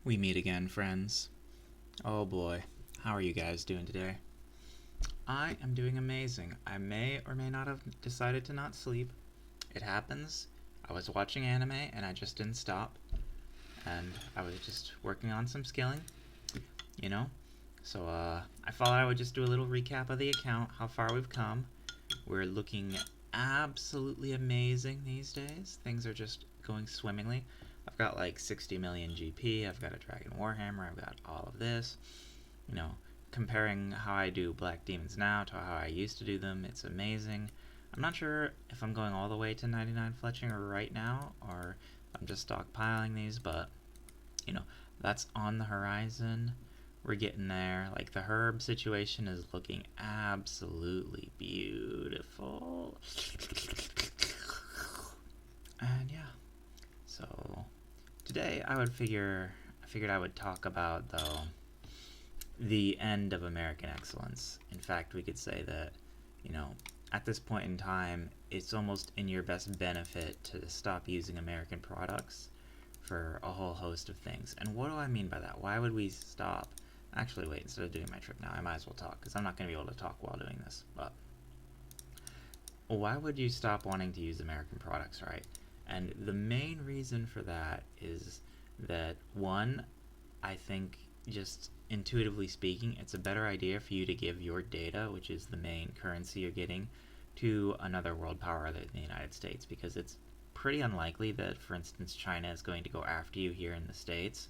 We meet again, friends. Oh boy, how are you guys doing today? I am doing amazing. I may or may not have decided to not sleep. It happens. I was watching anime and I just didn't stop. And I was just working on some skilling, you know? So I thought I would just do a little recap of the account, how far we've come. We're looking absolutely amazing these days. Things are just going swimmingly. I've got like 60 million GP, I've got a Dragon Warhammer, I've got all of this. You know, comparing how I do Black Demons now to how I used to do them, it's amazing. I'm not sure if I'm going all the way to 99 fletching right now, or I'm just stockpiling these, but, you know, that's on the horizon. We're getting there. Like, the herb situation is looking absolutely beautiful. And yeah, so today I figured I would talk about, though, the end of American excellence. In fact, we could say that, you know, at this point in time, it's almost in your best benefit to stop using American products for a whole host of things. And what do I mean by that? Why would we stop? Actually, wait, instead of doing my trick now, I might as well talk, because I'm not going to be able to talk while doing this. But why would you stop wanting to use American products, right? And the main reason for that is that, one, I think just intuitively speaking, it's a better idea for you to give your data, which is the main currency you're getting, to another world power other than the United States, because it's pretty unlikely that, for instance, China is going to go after you here in the States.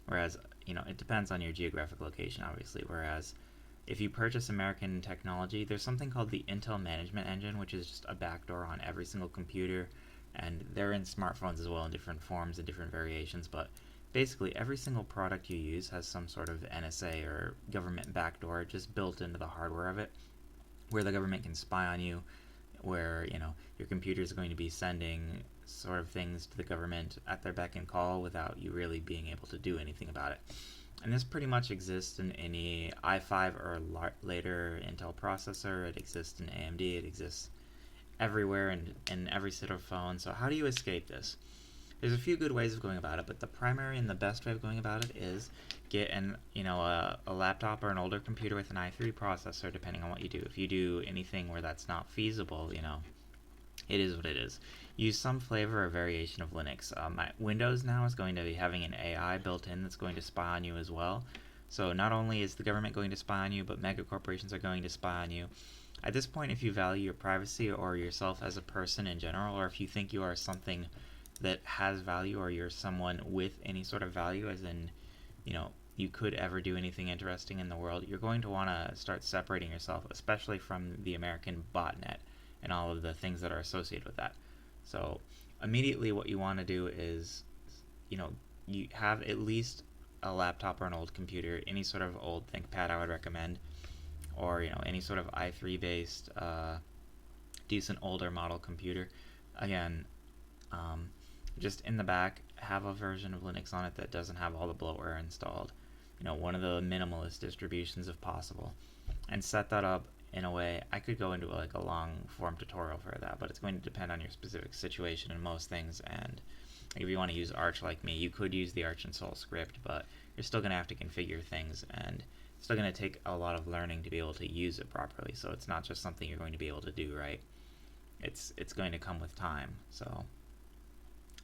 Whereas, you know, it depends on your geographic location, obviously. Whereas, if you purchase American technology, there's something called the Intel Management Engine, which is just a backdoor on every single computer, and they're in smartphones as well in different forms and different variations. But basically, every single product you use has some sort of NSA or government backdoor just built into the hardware of it, where the government can spy on you, where, you know, your computer is going to be sending sort of things to the government at their beck and call without you really being able to do anything about it. And this pretty much exists in any i5 or later Intel processor. It exists in AMD. It exists everywhere and in every set of phone. So how do you escape this? There's a few good ways of going about it, but the primary and the best way of going about it is get a laptop or an older computer with an i3 processor, depending on what you do. If you do anything where that's not feasible, it is what it is. Use some flavor or variation of Linux. Windows now is going to be having an AI built in that's going to spy on you as well. So not only is the government going to spy on you, but mega corporations are going to spy on you. At this point, if you value your privacy or yourself as a person in general, or if you think you are something that has value, or you're someone with any sort of value, as in, you could ever do anything interesting in the world, you're going to want to start separating yourself, especially from the American botnet and all of the things that are associated with that. So immediately what you want to do is, you have at least a laptop or an old computer, any sort of old ThinkPad I would recommend, or any sort of i3 based decent older model computer. Again, just in the back, have a version of Linux on it that doesn't have all the bloatware installed. One of the minimalist distributions if possible, and set that up in a way. I could go into like a long form tutorial for that, but it's going to depend on your specific situation and most things. And if you want to use Arch like me, you could use the Arch install script, but you're still going to have to configure things, and it's still going to take a lot of learning to be able to use it properly. So it's not just something you're going to be able to do, right? It's going to come with time. So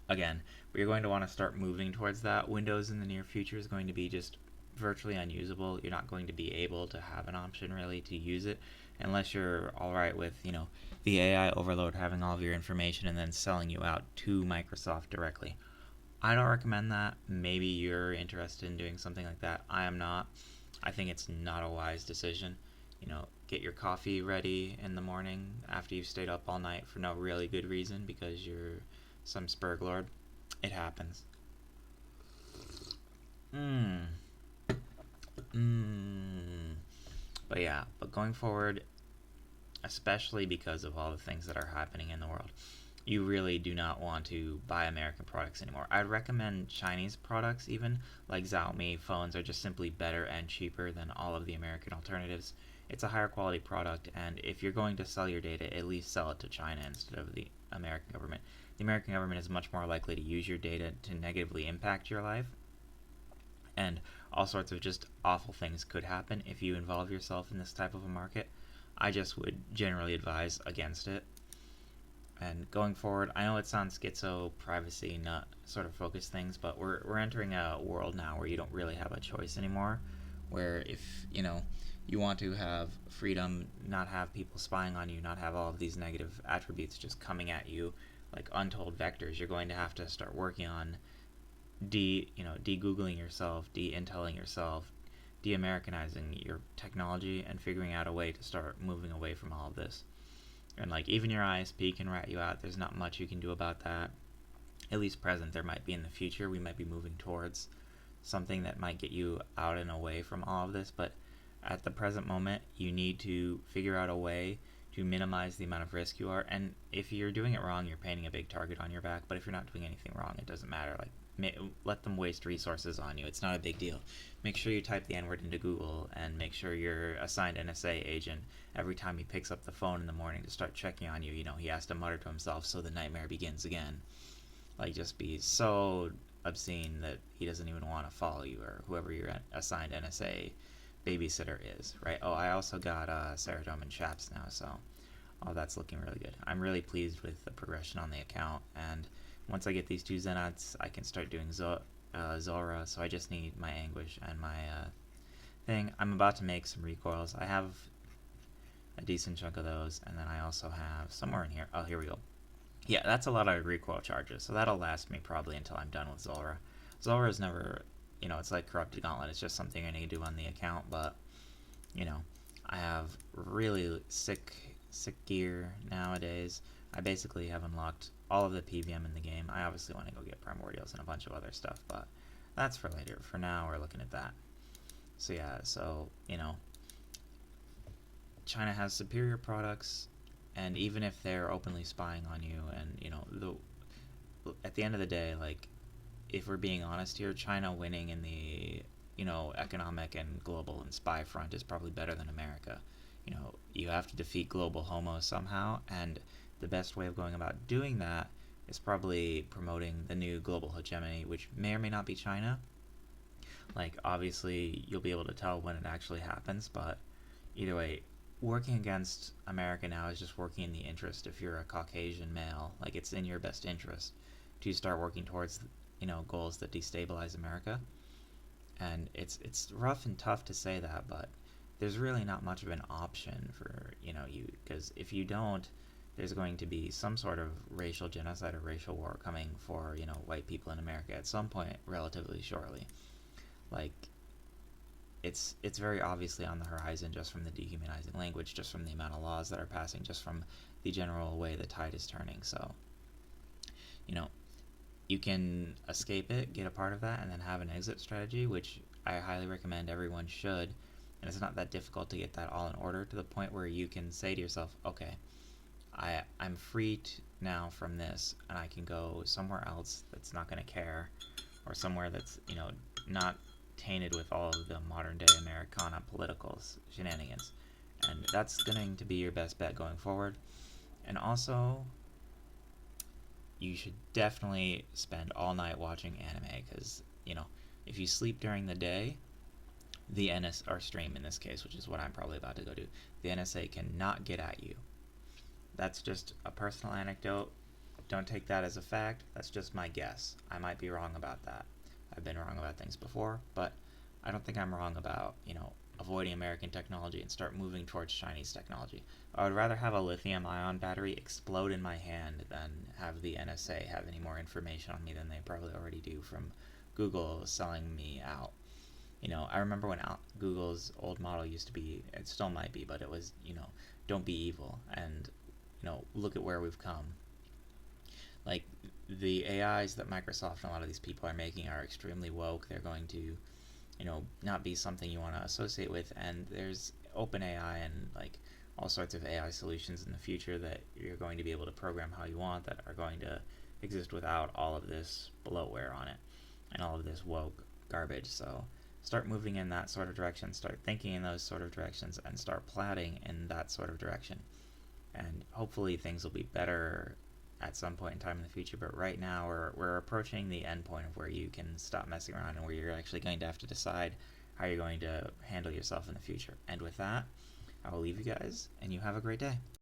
again, we're going to want to start moving towards that. Windows in the near future is going to be just virtually unusable. You're not going to be able to have an option really to use it unless you're alright with, the AI overload having all of your information and then selling you out to Microsoft directly. I don't recommend that. Maybe you're interested in doing something like that. I am not. I think it's not a wise decision. Get your coffee ready in the morning after you've stayed up all night for no really good reason because you're some spurglord. It happens. But going forward, especially because of all the things that are happening in the world, you really do not want to buy American products anymore. I'd recommend Chinese products even, like Xiaomi phones are just simply better and cheaper than all of the American alternatives. It's a higher quality product, and if you're going to sell your data, at least sell it to China instead of the American government. The American government is much more likely to use your data to negatively impact your life and all sorts of just awful things could happen if you involve yourself in this type of a market. I just would generally advise against it. And going forward, I know it sounds schizo, privacy, not sort of focused things, but we're entering a world now where you don't really have a choice anymore. Where if, you want to have freedom, not have people spying on you, not have all of these negative attributes just coming at you like untold vectors, you're going to have to start working on de-googling yourself, de-intelling yourself, de-Americanizing your technology, and figuring out a way to start moving away from all of this. And like even your ISP can rat you out. There's not much you can do about that. At least present. There might be in the future. We might be moving towards something that might get you out and away from all of this. But at the present moment, you need to figure out a way to minimize the amount of risk you are. And if you're doing it wrong, you're painting a big target on your back. But if you're not doing anything wrong, it doesn't matter. Like let them waste resources on you. It's not a big deal. Make sure you type the N-word into Google, and make sure you're assigned NSA agent every time he picks up the phone in the morning to start checking on you. He has to mutter to himself, so the nightmare begins again. Like, just be so obscene that he doesn't even want to follow you, or whoever your assigned NSA babysitter is, right? Oh, I also got Serotonin Chaps now, so all that's looking really good. I'm really pleased with the progression on the account, and once I get these 2 Zenots, I can start doing Zora, so I just need my Anguish and my thing. I'm about to make some recoils. I have a decent chunk of those, and then I also have somewhere in here. Oh, here we go. Yeah, that's a lot of recoil charges, so that'll last me probably until I'm done with Zora. Zora is never, it's like Corrupted Gauntlet. It's just something I need to do on the account, but, I have really sick gear nowadays. I basically have unlocked all of the PVM in the game. I obviously want to go get Primordials and a bunch of other stuff, but that's for later. For now, we're looking at that. So yeah, China has superior products, and even if they're openly spying on you, and at the end of the day, like, if we're being honest here, China winning in the economic and global and spy front is probably better than America. You have to defeat global homo somehow, and the best way of going about doing that is probably promoting the new global hegemony, which may or may not be China. Like, obviously, you'll be able to tell when it actually happens, but either way, working against America now is just working in the interest. If you're a Caucasian male, like, it's in your best interest to start working towards, goals that destabilize America. And it's rough and tough to say that, but there's really not much of an option for, you, because if you don't, there's going to be some sort of racial genocide or racial war coming for, white people in America at some point relatively shortly. Like, it's very obviously on the horizon, just from the dehumanizing language, just from the amount of laws that are passing, just from the general way the tide is turning. So, you can escape it, get a part of that, and then have an exit strategy, which I highly recommend everyone should. And it's not that difficult to get that all in order, to the point where you can say to yourself, okay, I'm free now from this, and I can go somewhere else that's not going to care, or somewhere that's, not tainted with all of the modern day Americana political shenanigans. And that's going to be your best bet going forward. And also, you should definitely spend all night watching anime, because, if you sleep during the day, the or stream in this case, which is what I'm probably about to go do, the NSA cannot get at you. That's just a personal anecdote. Don't take that as a fact. That's just my guess. I might be wrong about that. I've been wrong about things before, but I don't think I'm wrong about, avoiding American technology and start moving towards Chinese technology. I would rather have a lithium-ion battery explode in my hand than have the NSA have any more information on me than they probably already do from Google selling me out. I remember when Google's old model used to be, it still might be, but it was, don't be evil, and, look at where we've come. Like, the AIs that Microsoft and a lot of these people are making are extremely woke. They're going to, not be something you want to associate with, and there's OpenAI and, like, all sorts of AI solutions in the future that you're going to be able to program how you want, that are going to exist without all of this bloatware on it and all of this woke garbage. So start moving in that sort of direction, start thinking in those sort of directions, and start plotting in that sort of direction. And hopefully things will be better at some point in time in the future, but right now we're approaching the end point of where you can stop messing around and where you're actually going to have to decide how you're going to handle yourself in the future. And with that, I will leave you guys, and you have a great day.